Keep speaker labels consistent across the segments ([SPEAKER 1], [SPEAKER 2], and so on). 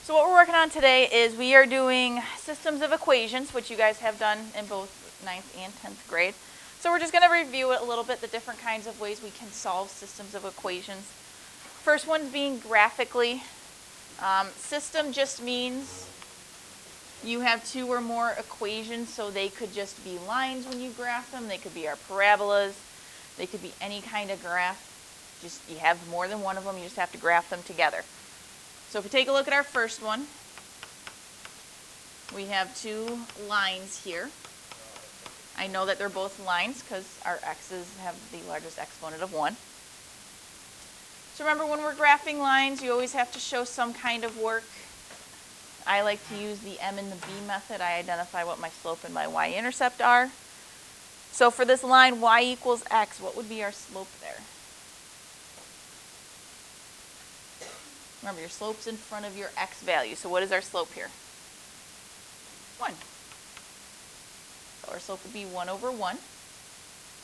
[SPEAKER 1] So what we're working on today is we are doing systems of equations, which you guys have done in both 9th and 10th grade. So we're just going to review it a little bit, the different kinds of ways we can solve systems of equations. First one being graphically. System just means you have two or more equations, so they could just be lines when you graph them. They could be our parabolas. They could be any kind of graph. Just you have more than one of them, you just have to graph them together. So if we take a look at our first one, we have two lines here. I know that they're both lines because our x's have the largest exponent of 1. So remember, when we're graphing lines, you always have to show some kind of work. I like to use the M and the B method. I identify what my slope and my y-intercept are. So for this line y equals x, what would be our slope there? Remember, your slope's in front of your x value. So what is our slope here? 1. So our slope would be 1 over 1.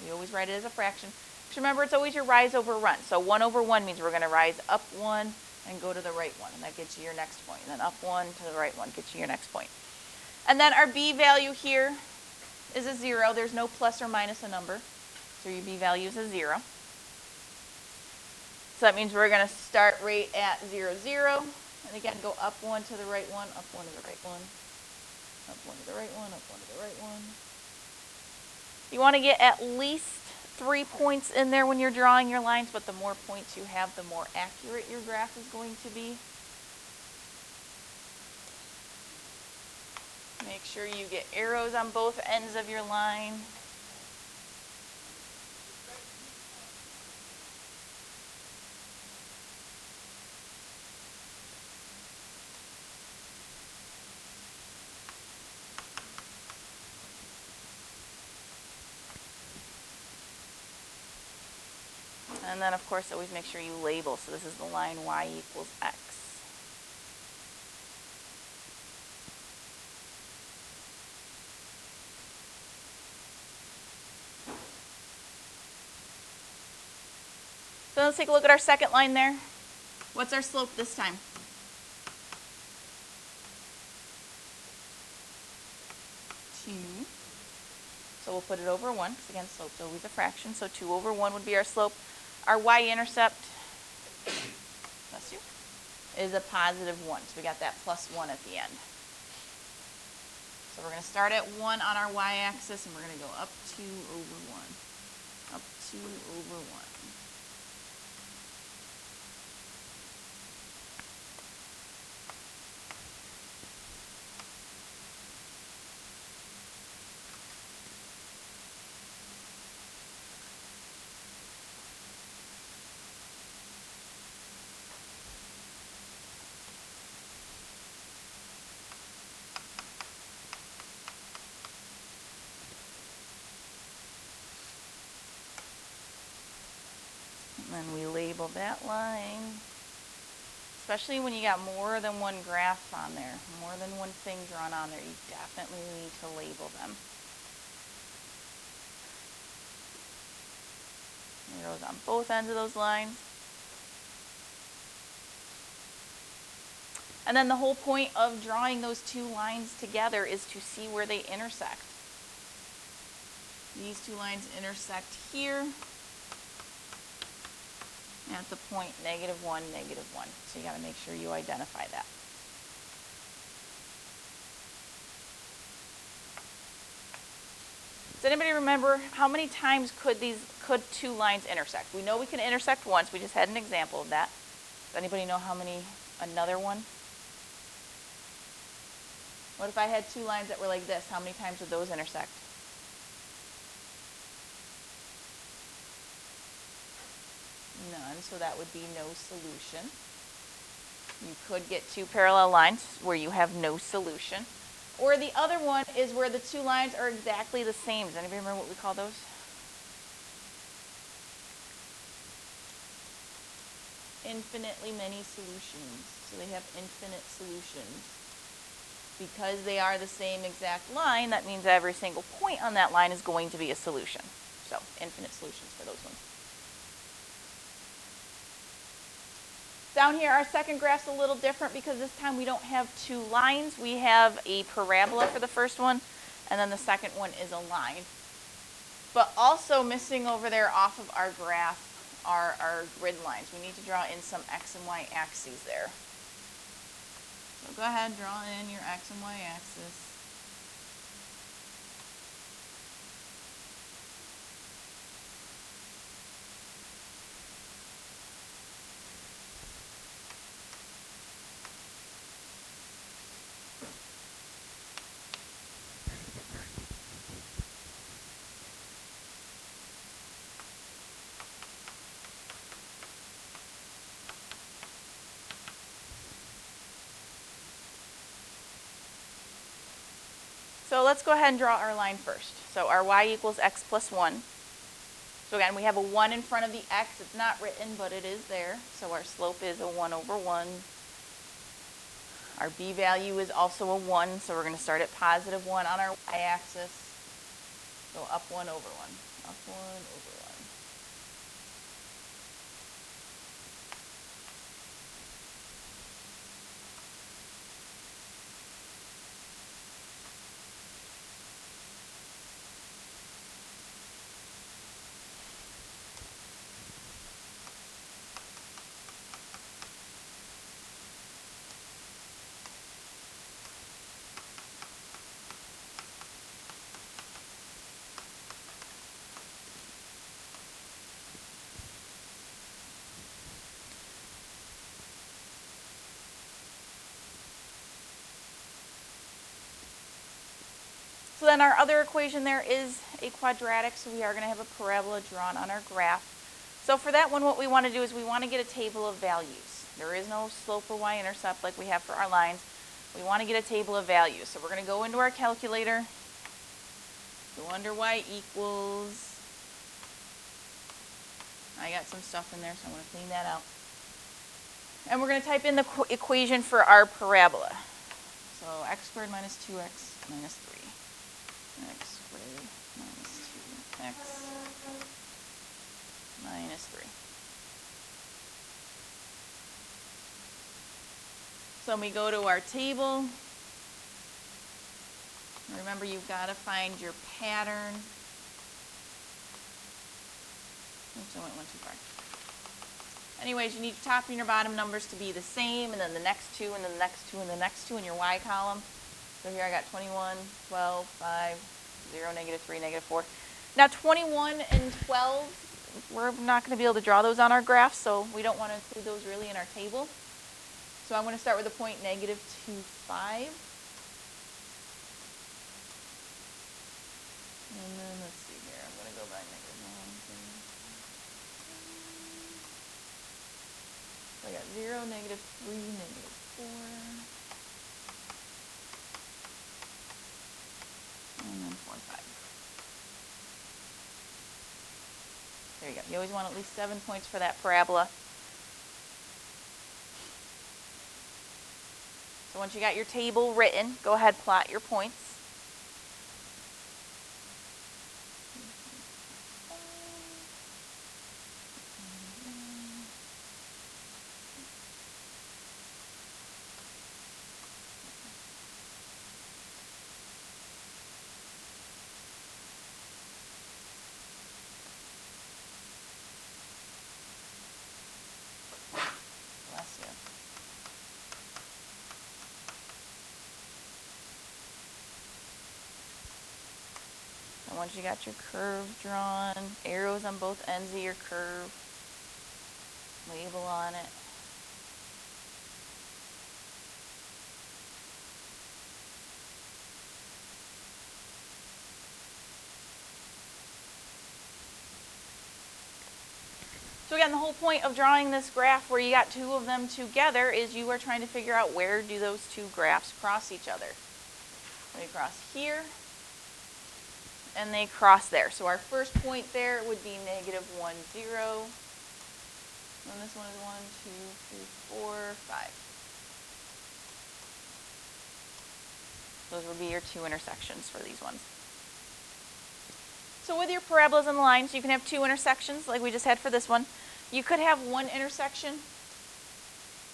[SPEAKER 1] We always write it as a fraction. Just remember, it's always your rise over run. So 1 over 1 means we're going to rise up 1 and go to the right one. And that gets you your next point. And then up 1 to the right one gets you your next point. And then our b value here is a 0. There's no plus or minus a number. So your b value is a 0. So that means we're going to start right at 0, 0. And again, go up 1 to the right one, up 1 to the right one, up 1 to the right one, up 1 to the right one. You want to get at least 3 points in there when you're drawing your lines, but the more points you have, the more accurate your graph is going to be. Make sure you get arrows on both ends of your line. And then, of course, always make sure you label. So this is the line y equals x. So let's take a look at our second line there. What's our slope this time? 2. So we'll put it over 1, because again, slope's always a fraction. So 2 over 1 would be our slope. Our y-intercept, bless you, is a positive 1. So we got that plus 1 at the end. So we're going to start at 1 on our y-axis, and we're going to go up 2 over 1. Up 2 over 1. And then we label that line, especially when you got more than one graph on there, more than one thing drawn on there, you definitely need to label them. Arrows on both ends of those lines. And then the whole point of drawing those two lines together is to see where they intersect. These two lines intersect here at the point -1, -1. So you got to make sure you identify that. Does anybody remember how many times could two lines intersect? We know we can intersect once. We just had an example of that. Does anybody know how many, another one? What if I had two lines that were like this? How many times would those intersect? None, so that would be no solution. You could get two parallel lines where you have no solution. Or the other one is where the two lines are exactly the same. Does anybody remember what we call those? Infinitely many solutions. So they have infinite solutions. Because they are the same exact line, that means every single point on that line is going to be a solution. So infinite solutions for those ones. Down here, our second graph's a little different because this time we don't have two lines. We have a parabola for the first one, and then the second one is a line. But also missing over there off of our graph are our grid lines. We need to draw in some x and y axes there. So go ahead, draw in your x and y axis. So let's go ahead and draw our line first. So our y equals x plus 1. So again, we have a 1 in front of the x. It's not written, but it is there. So our slope is a 1 over 1. Our b value is also a 1, so we're going to start at positive 1 on our y-axis. So up 1 over 1. Up 1 over 1. So then our other equation there is a quadratic, so we are going to have a parabola drawn on our graph. So for that one, what we want to do is we want to get a table of values. There is no slope or y-intercept like we have for our lines. We want to get a table of values. So we're going to go into our calculator, go under y equals. I got some stuff in there, so I'm going to clean that out. And we're going to type in the equation for our parabola. So x squared minus 2x minus 3. X squared minus 2x minus 3. So we go to our table. Remember, you've got to find your pattern. Oops, I went one too far. Anyways, you need your top and your bottom numbers to be the same, and then the next two, and then the next two, and the next two in your y column. So here I got 21, 12, 5, 0, negative 3, negative 4. Now 21 and 12, we're not going to be able to draw those on our graph, so we don't want to include those really in our table. So I'm going to start with the point negative 2, 5. And then let's see here, I'm going to go by negative 1. So I got 0, negative 3, negative 4. And then 4 and 5. There you go. You always want at least 7 points for that parabola. So once you got your table written, go ahead, plot your points. Once you got your curve drawn, arrows on both ends of your curve, label on it. So again, the whole point of drawing this graph where you got two of them together is you are trying to figure out where do those two graphs cross each other. They cross here. And they cross there. So our first point there would be negative 1, 0. And this one is 1, 2, 3, 4, 5. Those would be your two intersections for these ones. So with your parabolas and lines, you can have two intersections like we just had for this one. You could have one intersection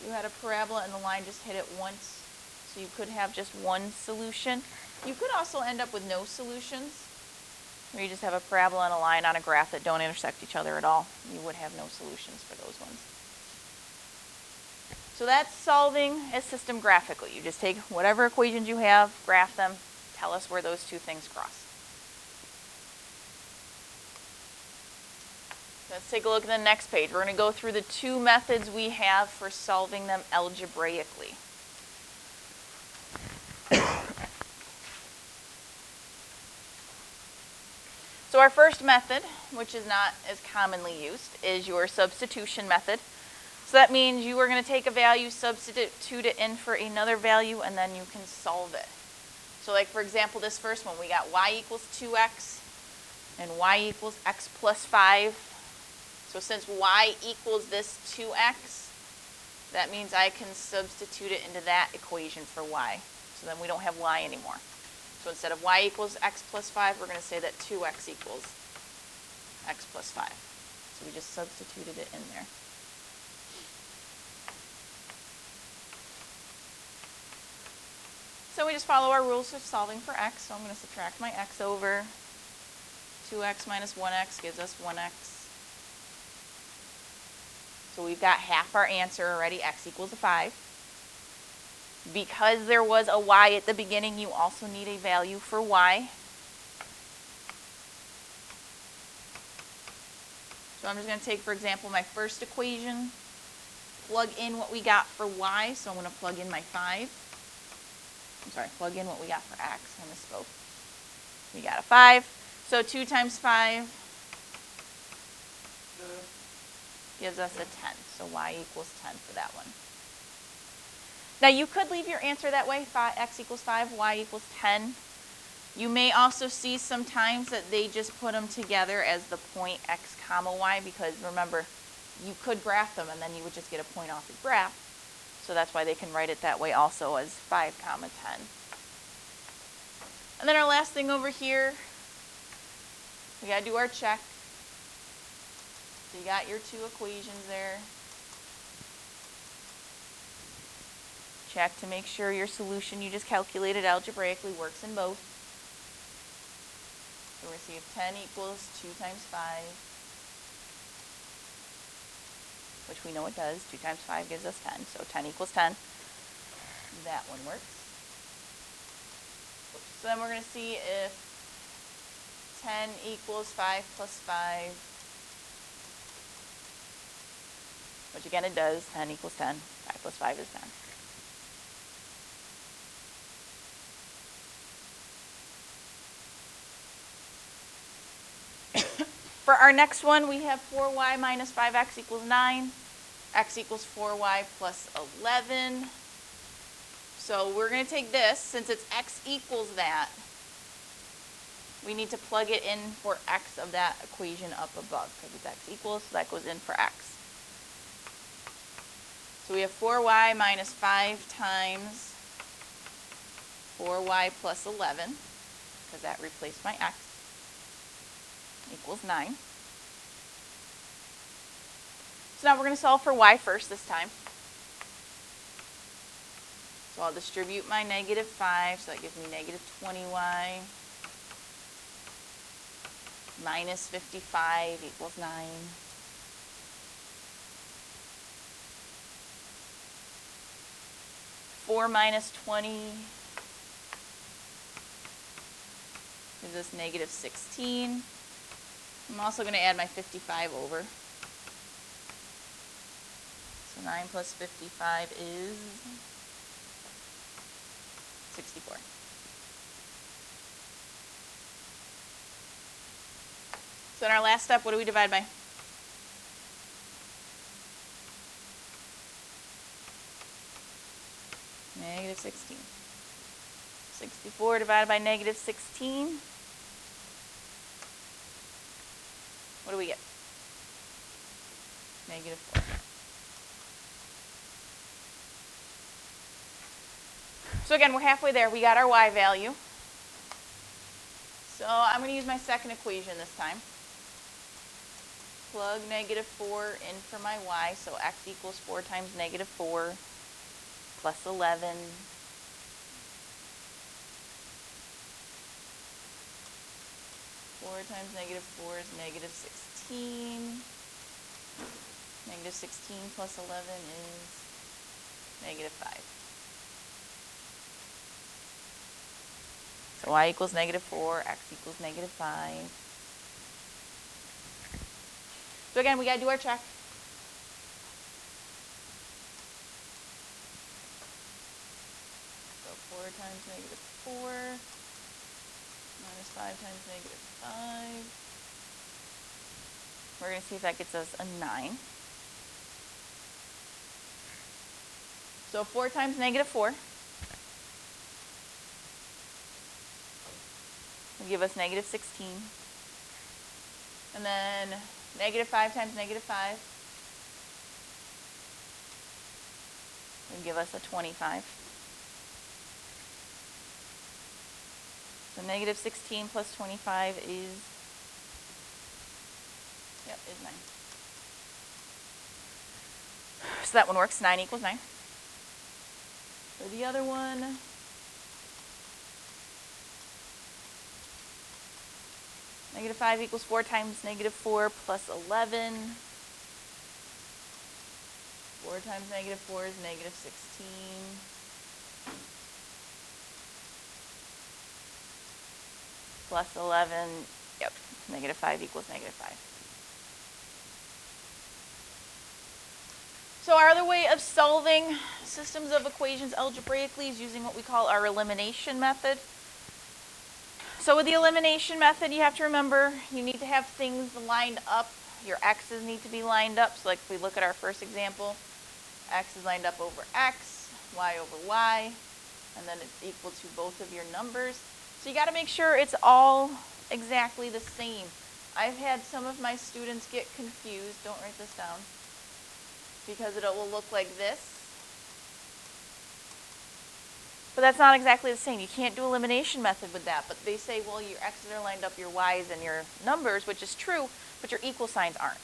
[SPEAKER 1] You had a parabola and the line just hit it once, so you could have just one solution. You could also end up with no solutions, where you just have a parabola and a line on a graph that don't intersect each other at all. You would have no solutions for those ones. So that's solving a system graphically. You just take whatever equations you have, graph them, tell us where those two things cross. Let's take a look at the next page. We're going to go through the two methods we have for solving them algebraically. So our first method, which is not as commonly used, is your substitution method. So that means you are going to take a value, substitute it in for another value, and then you can solve it. So like for example, this first one, we got y equals 2x and y equals x plus 5. So since y equals this 2x, that means I can substitute it into that equation for y. So then we don't have y anymore. So instead of y equals x plus 5, we're going to say that 2x equals x plus 5. So we just substituted it in there. So we just follow our rules of solving for x. So I'm going to subtract my x over. 2x minus 1x gives us 1x. So we've got half our answer already, x equals a 5. Because there was a y at the beginning, you also need a value for y. So I'm just going to take, for example, my first equation, plug in what we got for y. So I'm going to plug in my 5. I'm sorry, plug in what we got for x. I misspoke. We got a 5. So 2 times 5 gives us a 10. So y equals 10 for that one. Now you could leave your answer that way, x equals 5, y equals 10. You may also see sometimes that they just put them together as the point x comma y, because remember, you could graph them and then you would just get a point off your graph. So that's why they can write it that way also, as 5 comma 10. And then our last thing over here, we got to do our check. So you got your two equations there. Check to make sure your solution you just calculated algebraically works in both. So we're going to see if 10 equals 2 times 5, which we know it does. 2 times 5 gives us 10, so 10 equals 10. That one works. So then we're going to see if 10 equals 5 plus 5, which again it does. 10 equals 10. 5 plus 5 is 10. For our next one, we have 4y minus 5x equals 9. X equals 4y plus 11. So we're going to take this, since it's x equals that, we need to plug it in for x of that equation up above, because it's x equals, so that goes in for x. So we have 4y minus 5 times 4y plus 11, because that replaced my x, equals 9. So now we're going to solve for y first this time. So I'll distribute my negative 5, so that gives me negative 20y minus 55 equals 9. Four minus 20 gives us negative 16. I'm also going to add my 55 over. So 9 plus 55 is 64. So in our last step, what do we divide by? Negative 16. 64 divided by negative 16. What do we get? Negative 4. So again, we're halfway there. We got our y value. So I'm going to use my second equation this time. plug negative 4 in for my y, so x equals 4 times negative 4 plus 11. Four times negative 4 is negative 16. Negative 16 plus 11 is negative 5. So y equals negative 4, x equals negative 5. So again, we got to do our check. So 4 times negative 4 minus 5 times negative 5. We're going to see if that gets us a 9. So 4 times negative 4 will give us negative 16. And then negative 5 times negative 5 will give us a 25. So negative 16 plus 25 is 9. So that one works. 9 equals 9. For the other one, negative 5 equals 4 times negative 4 plus 11. 4 times negative 4 is negative 16. Plus 11, yep, negative 5 equals negative 5. So our other way of solving systems of equations algebraically is using what we call our elimination method. So with the elimination method, you have to remember you need to have things lined up. Your x's need to be lined up. So like if we look at our first example, x is lined up over x, y over y, and then it's equal to both of your numbers. So you got to make sure it's all exactly the same. I've had some of my students get confused. Don't write this down. Because it will look like this. But that's not exactly the same. You can't do elimination method with that. But they say, well, your x's are lined up, your y's and your numbers, which is true, but your equal signs aren't.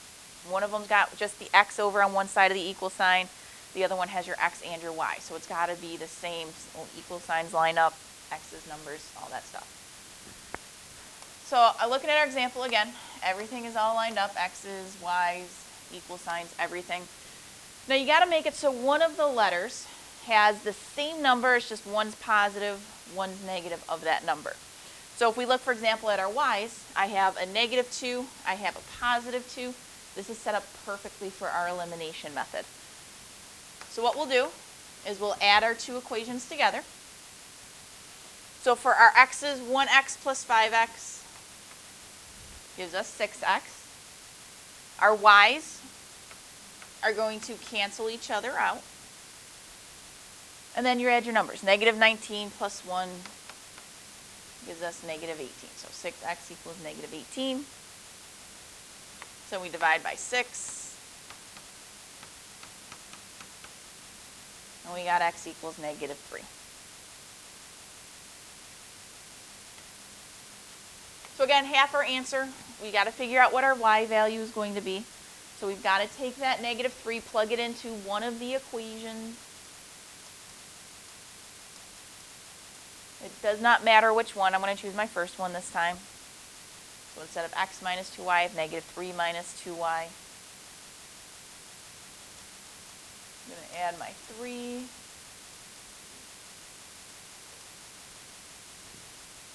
[SPEAKER 1] One of them's got just the x over on one side of the equal sign. The other one has your x and your y. So it's got to be the same. So equal signs line up, x's, numbers, all that stuff. So looking at our example again, everything is all lined up, x's, y's, equal signs, everything. Now you got to make it so one of the letters has the same number, it's just one's positive, one's negative of that number. So if we look, for example, at our y's, I have a negative 2, I have a positive 2. This is set up perfectly for our elimination method. So what we'll do is we'll add our two equations together. So for our x's, 1x plus 5x gives us 6x. Our y's are going to cancel each other out. And then you add your numbers. Negative 19 plus 1 gives us negative 18. So 6x equals negative 18. So we divide by 6. And we got x equals negative 3. So again, half our answer. We got to figure out what our y value is going to be. So we've got to take that negative 3, plug it into one of the equations. It does not matter which one. I'm going to choose my first one this time. So instead of x minus 2y, I have negative 3 minus 2y. I'm going to add my 3.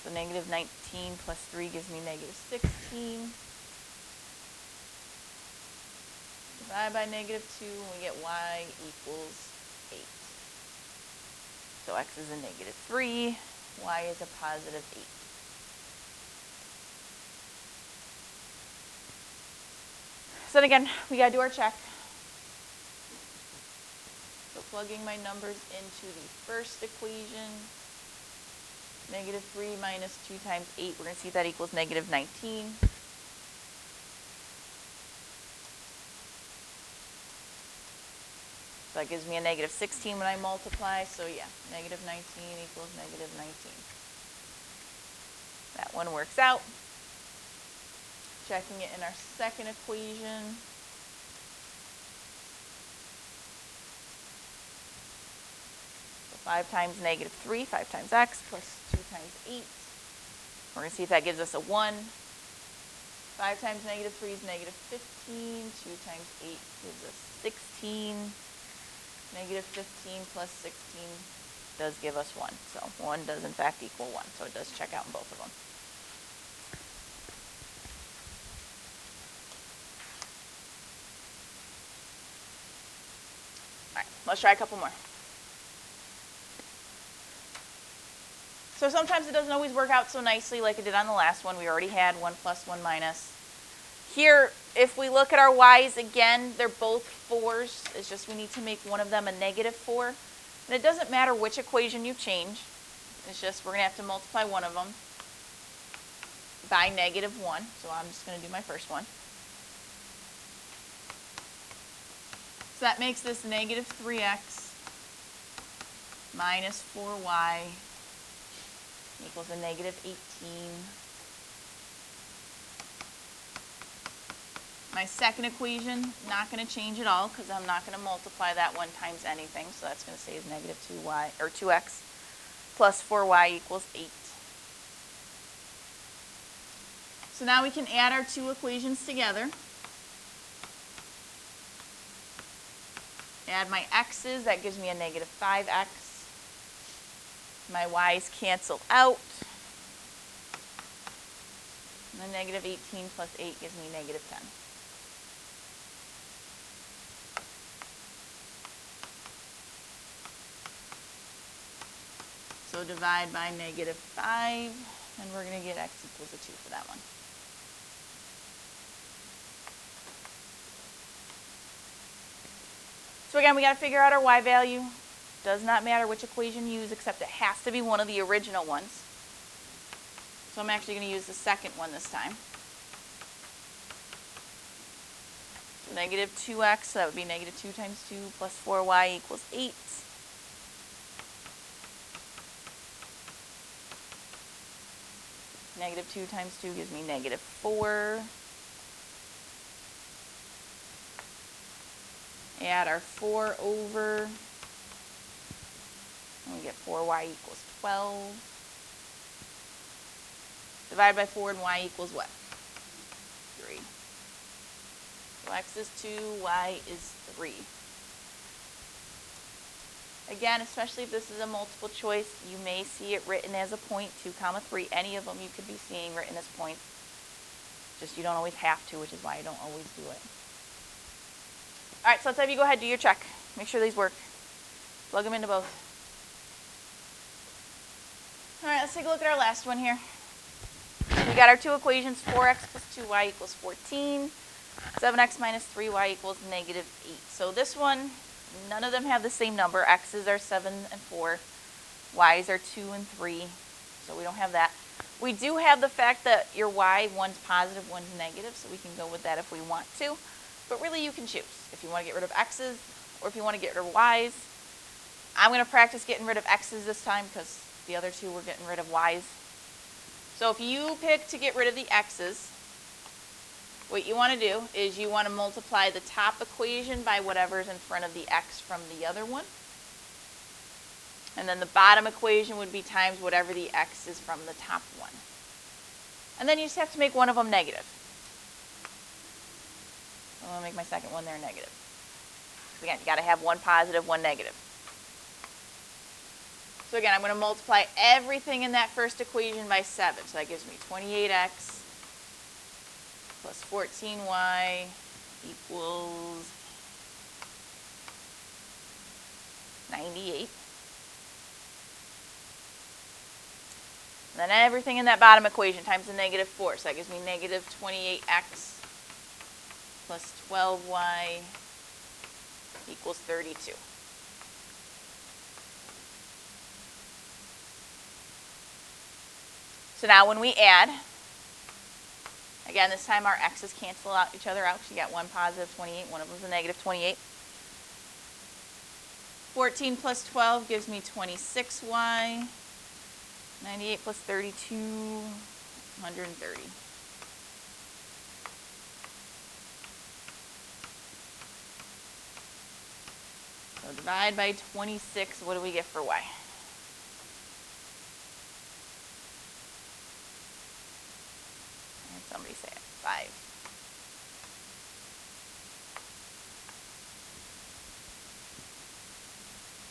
[SPEAKER 1] So negative 19 plus 3 gives me negative 16. Divide by negative 2, and we get y equals 8. So x is a negative 3, y is a positive 8. So then again, we got to do our check. So plugging my numbers into the first equation, negative 3 minus 2 times 8, we're going to see if that equals negative 19. So that gives me a negative 16 when I multiply. So yeah, negative 19 equals negative 19. That one works out. checking it in our second equation. So 5 times negative 3, 5 times x plus 2 times 8. We're going to see if that gives us a 1. 5 times negative 3 is negative 15. 2 times 8 gives us 16. Negative 15 plus 16 does give us 1. So 1 does in fact equal 1. So it does check out in both of them. All right, let's try a couple more. So sometimes it doesn't always work out so nicely like it did on the last one. We already had 1 plus 1 minus. Here, if we look at our y's again, they're both 4s. It's just we need to make one of them a negative 4. And it doesn't matter which equation you change. It's just we're going to have to multiply one of them by negative 1. So I'm just going to do my first one. So that makes this negative 3x minus 4y equals a negative 18. My second equation, not going to change at all because I'm not going to multiply that one times anything. So that's going to say is negative 2y, or 2x plus 4y equals 8. So now we can add our two equations together. Add my x's, that gives me a negative 5x. My y's cancel out. And the negative 18 plus 8 gives me negative 10. So divide by negative 5, and we're going to get x equals a 2 for that one. So again, we got to figure out our y value. Does not matter which equation you use, except it has to be one of the original ones. So I'm actually going to use the second one this time. So negative 2x, so that would be negative 2 times 2 plus 4y equals 8. Negative 2 times 2 gives me negative 4. Add our 4 over, and we get 4y equals 12. Divide by 4 and y equals what? 3. So x is 2, y is 3. Again, especially if this is a multiple choice, you may see it written as a point, 2, 3. Any of them you could be seeing written as points. Just you don't always have to, which is why I don't always do it. All right, so let's have you go ahead and do your check. Make sure these work. Plug them into both. All right, let's take a look at our last one here. We got our two equations, 4x plus 2y equals 14. 7x minus 3y equals negative 8. So this one, none of them have the same number. X's are 7 and 4. Y's are 2 and 3. So we don't have that. We do have the fact that your y, one's positive, one's negative, so we can go with that if we want to. But really you can choose if you want to get rid of x's or if you want to get rid of y's. I'm going to practice getting rid of x's this time because the other two were getting rid of y's. So if you pick to get rid of the x's, what you want to do is you want to multiply the top equation by whatever's in front of the x from the other one. And then the bottom equation would be times whatever the x is from the top one. And then you just have to make one of them negative. I'm going to make my second one there negative. Again, you got to have one positive, one negative. So again, I'm going to multiply everything in that first equation by 7. So that gives me 28x plus 14y equals 98. And then everything in that bottom equation times the negative 4. So that gives me negative 28x plus 12y equals 32. So now when we add, again, this time our x's cancel out each other out because you got one positive 28, one of them is a negative 28. 14 plus 12 gives me 26y. 98 plus 32, 130. So divide by 26, what do we get for y? And somebody say it, 5.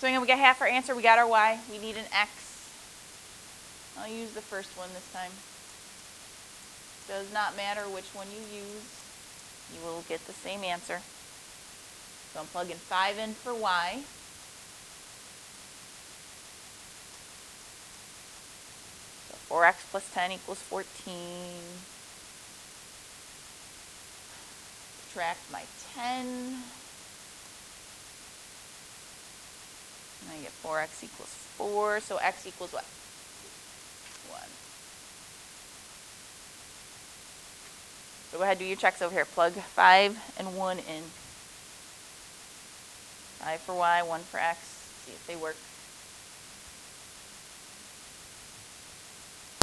[SPEAKER 1] So again, we got half our answer, we got our y, we need an x. I'll use the first one this time. Does not matter which one you use, you will get the same answer. So I'm plugging 5 in for y. So 4x plus 10 equals 14. Subtract my 10. And I get 4x equals 4. So x equals what? 1. So go ahead, do your checks over here. Plug 5 and 1 in. 5 for y, 1 for x. See if they work.